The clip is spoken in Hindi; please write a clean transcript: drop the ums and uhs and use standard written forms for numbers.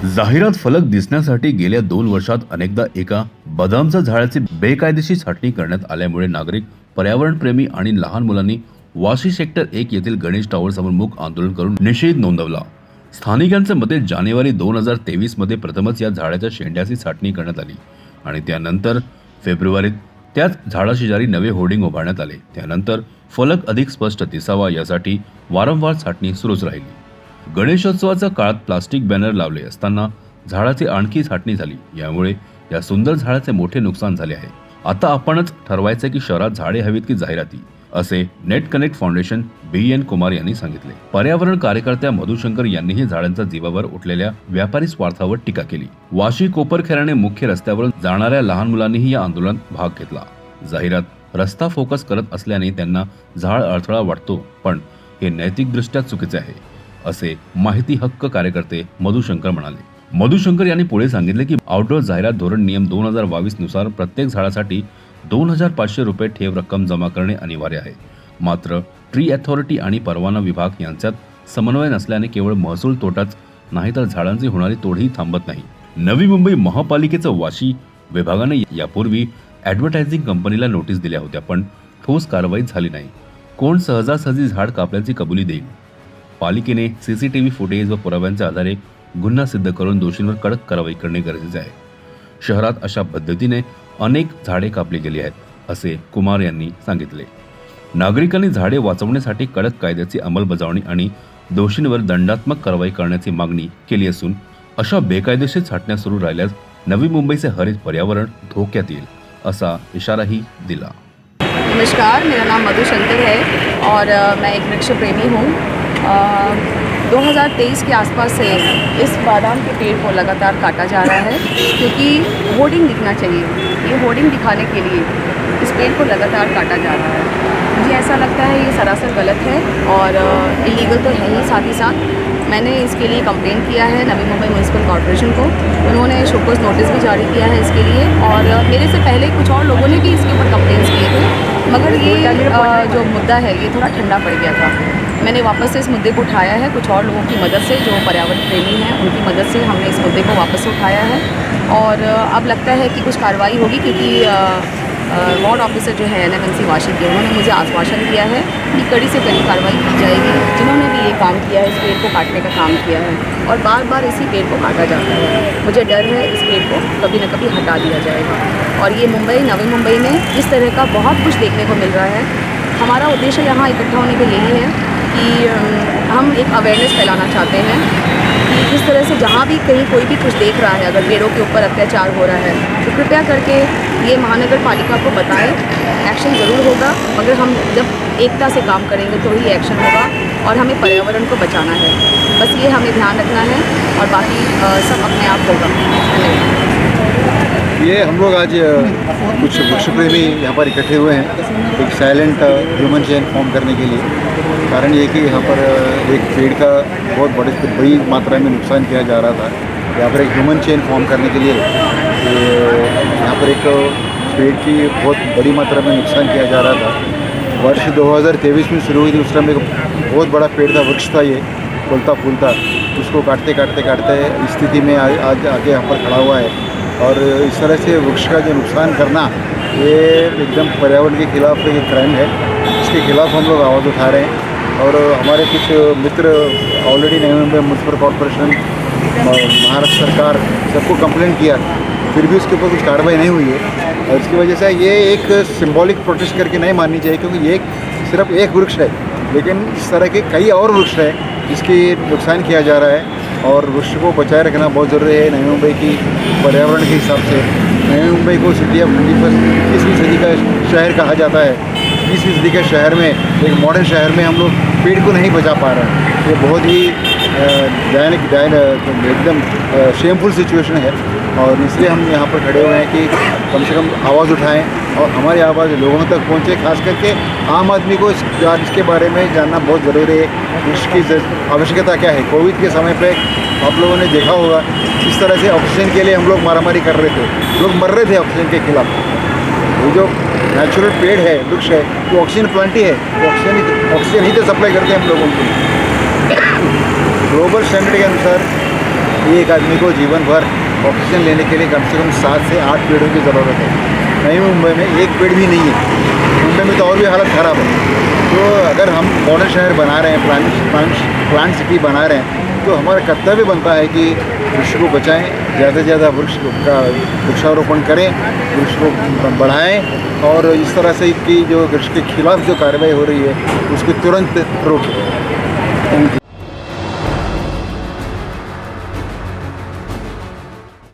जाहिरात फलक दिसण्यासाठी गेल्या 2 वर्षात अनेकदा एका बदामच्या झाडाची बेकायदेशीर छाटणी करण्यात आल्यामुळे नागरिक, पर्यावरणप्रेमी आणि लहान मुलांनी वाशी सेक्टर 1 येथील गणेश टॉवर समोर मूक आंदोलन करून निषेध नोंदवला. स्थानिकांच्या मते जानेवारी 2023 मध्ये प्रथमच या झाडाच्या शेंड्याची छाटणी करण्यात आली आणि त्यानंतर फेब्रुवारीत त्याच झाडाशेजारी नवे होर्डिंग उभारण्यात आले. त्यानंतर फलक अधिक स्पष्ट दिसावा यासाठी वारंवार छाटणी सुरूच राहिली. गणेशोत्सवाच्या काळात प्लास्टिक बॅनर लावले असताना झाडाची आणखी छाटणी झाली. यामुळे या सुंदर झाडाचे मोठे नुकसान झाले आहे. आता आपणच ठरवायचे की शहरात झाडे हवीत की जाहिराती, असे net connect foundation BN Kumar यांनी सांगितले. पर्यावरण कार्यकर्त्या मधुशंकर यांनीही झाडांच्या जीवावर उठलेल्या व्यापारी स्वार्थावर टीका केली. वाशी कोपरखैरणे मुख्य रस्त्यावरून जाणाऱ्या लहान मुलांनीही या आंदोलनात भाग घेतला. जाहिरात रस्ता फोकस करत असल्याने त्यांना झाड अडथळा वाटतो, पण हे नैतिकदृष्ट्या चुकीचे आहे, असे माहिती हक्क कार्यकर्ते मधुशंकर म्हणाले. मधुशंकर यांनी पुढे सांगितले की आउटडोर जाहिरात धोरण नियम 2022 नुसार प्रत्येक झाडासाठी 2500 रुपये ठेव रक्कम जमा करणे अनिवार्य आहे. मात्र ट्री अथॉरिटी आणि परवाना विभाग यांच्यात समन्वय नसल्याने केवळ महसूल तोटाच नाही तर झाडांची होणारी तोडही थांबत नाही. नवी मुंबई महापालिकेचं वाशी विभागाने यापूर्वी ॲडव्हर्टायझिंग कंपनीला नोटीस दिल्या होत्या, पण ठोस कारवाई झाली नाही. कोण सहजासहजी झाड कापल्याची कबुली देईल? पालिकेने CCTV फुटेज व पुराव्यांच्या आधारे गुन्हा सिद्ध करून दोषींवर कडक कारवाई करणे गरजेचे आहे. शहरात अशा पद्धतीने अनेक झाडे कापली गेली आहेत, असे कुमार यांनी सांगितले. नागरिकांनी झाडे वाचवण्यासाठी कडक कायद्याची अंमलबजावणी आणि दोषींवर दंडात्मक कारवाई करण्याची मागणी केली असून अशा बेकायदेशीर छाटण्या सुरू राहिल्यास नवी मुंबईचे हरित पर्यावरण धोक्यात येईल, असा इशाराही दिला. नमस्कार, मेरा नाम मधुशंकर है और मैं एक वृक्ष प्रेमी हूँ. 2023 के आसपास से इस बादाम के पेड़ को लगातार काटा जा रहा है क्योंकि होर्डिंग दिखना चाहिए. ये होर्डिंग दिखाने के लिए इस पेड़ को लगातार काटा जा रहा है. मुझे ऐसा लगता है ये सरासर गलत है और इलीगल तो है ही. साथ ही साथ मैंने इसके लिए कंप्लेन किया है नवी मुंबई म्यूनसिपल कॉर्पोरेशन को. उन्होंने शोकॉज नोटिस भी जारी किया है इसके लिए और मेरे से पहले कुछ और लोगों ने भी इसके ऊपर कंप्लेंट्स किए थे, मगर ये जो मुद्दा है ये थोड़ा ठंडा पड़ गया था. मैंने वापस से इस मुद्दे को उठाया है. कुछ और लोगों की मदद से, जो पर्यावरण प्रेमी हैं, उनकी मदद से हमने इस मुद्दे को वापस उठाया है और अब लगता है कि कुछ कार्रवाई होगी क्योंकि वार्ड ऑफिसर जो है NMMC वाशी के, उन्होंने मुझे आश्वासन दिया है कि कड़ी से कड़ी कार्रवाई की जाएगी. जिन्होंने भी ये काम किया है, इस पेड़ को काटने का काम किया है और बार बार इसी पेड़ को काटा जाता है, मुझे डर है इस पेड़ को कभी न कभी हटा दिया जाएगा. और ये मुंबई, नवी मुंबई में इस तरह का बहुत कुछ देखने को मिल रहा है. हमारा उद्देश्य यहाँ इकट्ठा होने का यही है कि हम एक अवेयरनेस फैलाना चाहते हैं कि इस तरह से जहाँ भी कहीं कोई भी कुछ देख रहा है, अगर पेड़ों के ऊपर अत्याचार हो रहा है तो कृपया करके ये महानगर पालिका को बताएं. एक्शन ज़रूर होगा, मगर हम जब एकता से काम करेंगे तो ही एक्शन होगा और हमें पर्यावरण को बचाना है. बस ये हमें ध्यान रखना है और बाकी सब अपने आप होगा. धन्यवाद. ये हम लोग आज कुछ वृक्ष प्रेमी यहाँ पर इकट्ठे हुए हैं एक साइलेंट ह्यूमन चेन फॉर्म करने के लिए. कारण ये कि यहाँ पर एक पेड़ का बहुत बड़ी मात्रा में नुकसान किया जा रहा था. यहाँ पर एक ह्यूमन चेन फॉर्म करने के लिए यहाँ पर एक पेड़ की बहुत बड़ी मात्रा में नुकसान किया जा रहा था. वर्ष 2023 में शुरू हुई थी. उस टाइम एक बहुत बड़ा पेड़ था, वृक्ष था, ये फूलता फूलता. उसको काटते काटते काटते स्थिति में आज आके यहाँ पर खड़ा हुआ है. और इस तरह से वृक्ष का जो नुकसान करना ये एकदम पर्यावरण के खिलाफ एक क्राइम है. इसके खिलाफ हम लोग आवाज़ उठा रहे हैं और हमारे कुछ मित्र already Navi Mumbai municipal corporation, Maharashtra सरकार सबको कंप्लेंट किया, फिर भी उसके ऊपर कुछ कार्रवाई नहीं हुई है. और इसकी वजह से ये एक सिंबॉलिक प्रोटेस्ट करके नहीं माननी चाहिए क्योंकि ये सिर्फ एक वृक्ष है, लेकिन इस तरह के कई और वृक्ष है जिसकी नुकसान किया जा रहा है. और वृक्ष को बचाए रखना बहुत ज़रूरी है. नवी मुंबई की पर्यावरण के हिसाब से नवी मुंबई को सिटी ऑफ 21वीं सदी का शहर कहा जाता है. 20वीं सदी के शहर में, एक मॉडर्न शहर में हम लोग पेड़ को नहीं बचा पा रहे हैं. ये बहुत ही एकदम शेमफुल सिचुएशन है और इसलिए हम यहाँ पर खड़े हुए हैं कि कम से कम आवाज़ उठाएं और हमारी आवाज़ लोगों तक पहुँचे. खास करके आम आदमी को इसके बारे में जानना बहुत ज़रूरी है. इसकी आवश्यकता क्या है. कोविड के समय पे आप लोगों ने देखा होगा किस तरह से ऑक्सीजन के लिए हम लोग मारामारी कर रहे थे, लोग मर रहे थे ऑक्सीजन के खिलाफ. वो जो नेचुरल पेड़ है, वृक्ष है, वो ऑक्सीजन प्लांट ही है. ऑक्सीजन ही तो सप्लाई करते हैं हम लोगों को. ग्लोबल स्टैंडर्ड के अनुसार एक आदमी को जीवन भर ऑक्सीजन लेने के लिए कम से कम 7 से 8 पेड़ों की ज़रूरत है। नई मुंबई में एक पेड़ भी नहीं है। मुंबई में तो और भी हालत ख़राब है। तो अगर हम मॉडर्न शहर बना रहे हैं, प्लांट सिटी बना रहे हैं, तो हमारा कर्तव्य बनता है कि वृक्ष को बचाएं, ज़्यादा से ज़्यादा वृक्षारोपण करें, वृक्ष को बढ़ाएं और इस तरह से कि जो वृक्ष के खिलाफ जो कार्रवाई हो रही है उसको तुरंत रोकें।